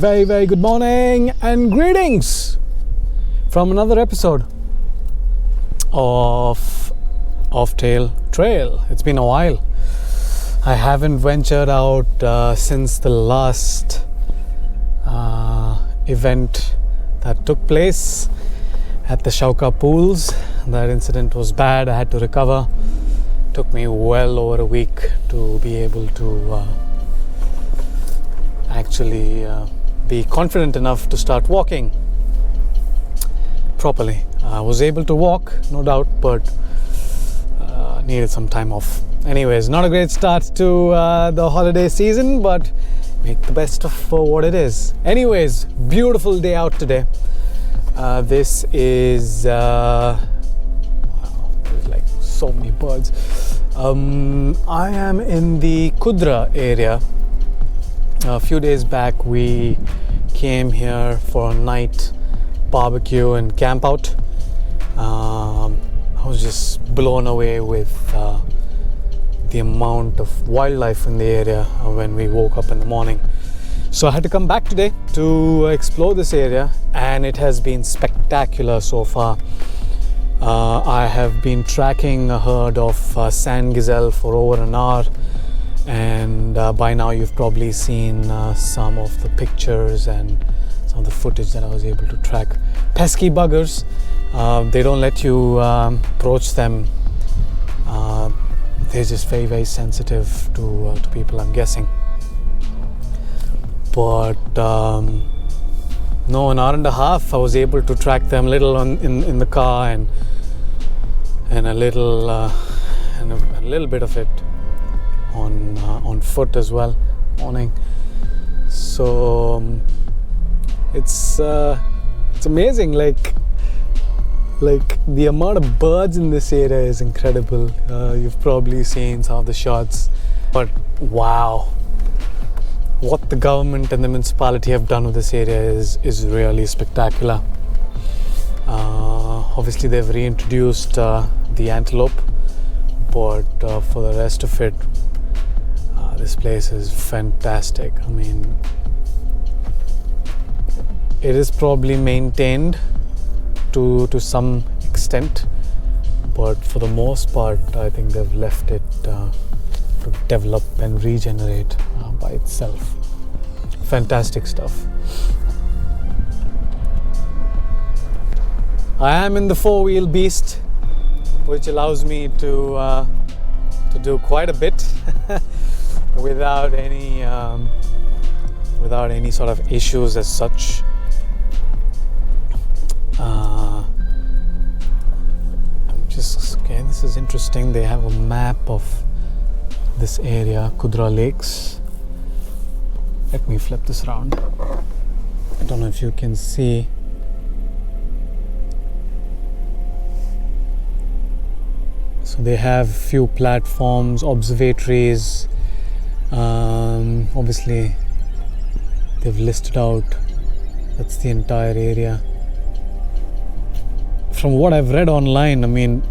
very good morning and greetings from another episode of Offtrail Trail. It's been a while. I haven't ventured out since the last event that took place at the Shaikh pools. That incident was bad. I had to recover. Took me well over a week to be able to actually be confident enough to start walking properly. I was able to walk, no doubt, but needed some time off. Anyways, not a great start to the holiday season, but make the best of what it is. Anyways, beautiful day out today. This is wow, there's like so many birds. I am in the Qudra area. A few days back we came here for a night barbecue and camp out. I was just blown away with the amount of wildlife in the area when we woke up in the morning. So I had to come back today to explore this area, and it has been spectacular so far. I have been tracking a herd of sand gazelle for over an hour, and by now you've probably seen some of the pictures and some of the footage that I was able to track. Pesky buggers, they don't let you approach them. They're just very sensitive to people, I'm guessing. But no, an hour and a half I was able to track them, little in the car and a little bit of it on foot as well, morning. So it's amazing, like the amount of birds in this area is incredible. You've probably seen some of the shots, but wow, what the government and the municipality have done with this area is really spectacular. Obviously they've reintroduced the antelope, but for the rest of it, this place is fantastic. I mean, it is probably maintained to some extent, but for the most part I think they've left it to develop and regenerate by itself. Fantastic stuff. I am in the four-wheel beast, which allows me to do quite a bit without any sort of issues as such. This is interesting. They have a map of this area, Qudra Lakes. Let me flip this around. I don't know if you can see. So they have few platforms, observatories. Obviously they've listed out, that's the entire area. From what I've read online, I mean,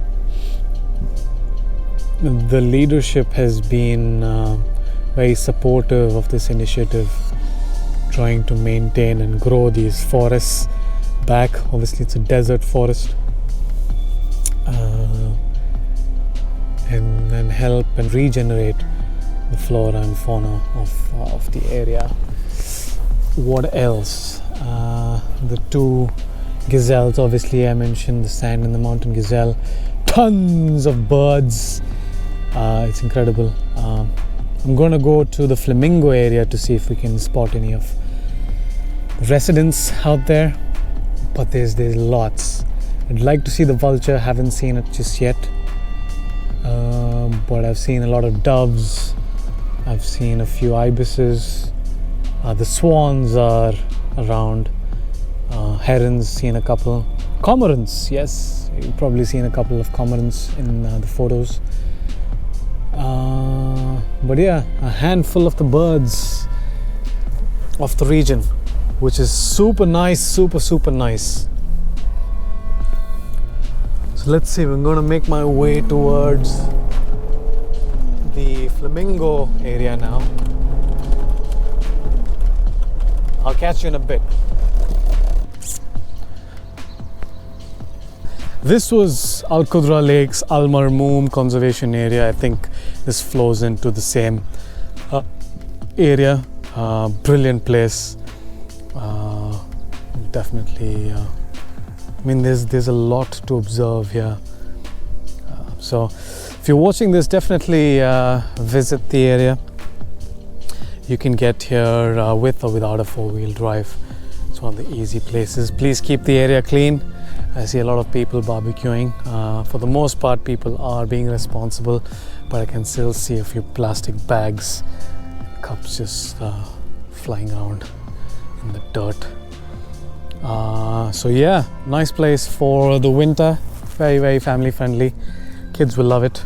the leadership has been very supportive of this initiative, trying to maintain and grow these forests back. Obviously it's a desert forest, and then help and regenerate the flora and fauna of the area. What else? The two gazelles, obviously I mentioned the sand and the mountain gazelle. Tons of birds. It's incredible. I'm going to go to the flamingo area to see if we can spot any of the residents out there, but there's lots. I'd like to see the vulture, haven't seen it just yet, but I've seen a lot of doves, I've seen a few ibises, the swans are around, herons, seen a couple, cormorants, yes, you've probably seen a couple of cormorants in the photos. But yeah, a handful of the birds of the region, which is super nice, super nice. So let's see, I'm going to make my way towards the flamingo area now. I'll catch you in a bit. This was Al Qudra Lakes, Al Marmoom Conservation Area. I think this flows into the same area. Brilliant place. Definitely. I mean, there's a lot to observe here. So, if you're watching this, definitely visit the area. You can get here with or without a four-wheel drive. It's one of the easy places. Please keep the area clean. I see a lot of people barbecuing. For the most part, people are being responsible, but I can still see a few plastic bags, cups just flying around in the dirt. So yeah, nice place for the winter. Very, very family friendly. Kids will love it.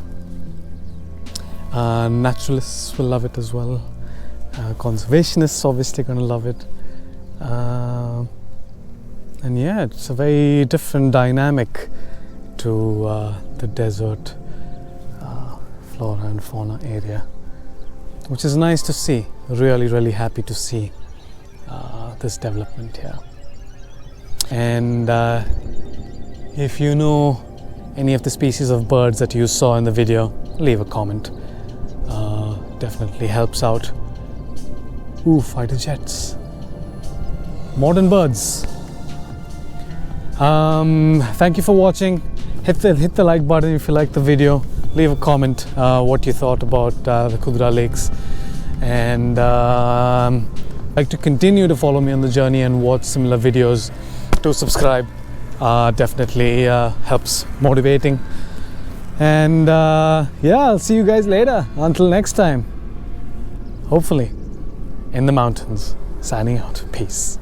Naturalists will love it as well. Conservationists obviously going to love it. And yeah, it's a very different dynamic to the desert flora and fauna area, which is nice to see. Really, really happy to see this development here. And if you know any of the species of birds that you saw in the video, leave a comment. Definitely helps out. Ooh, fighter jets. Modern birds. Thank you for watching. Hit the like button if you liked the video. Leave a comment what you thought about the Qudra Lakes, and like to continue to follow me on the journey and watch similar videos. To subscribe definitely helps motivating. And yeah, I'll see you guys later. Until next time, hopefully in the mountains. Signing out. Peace.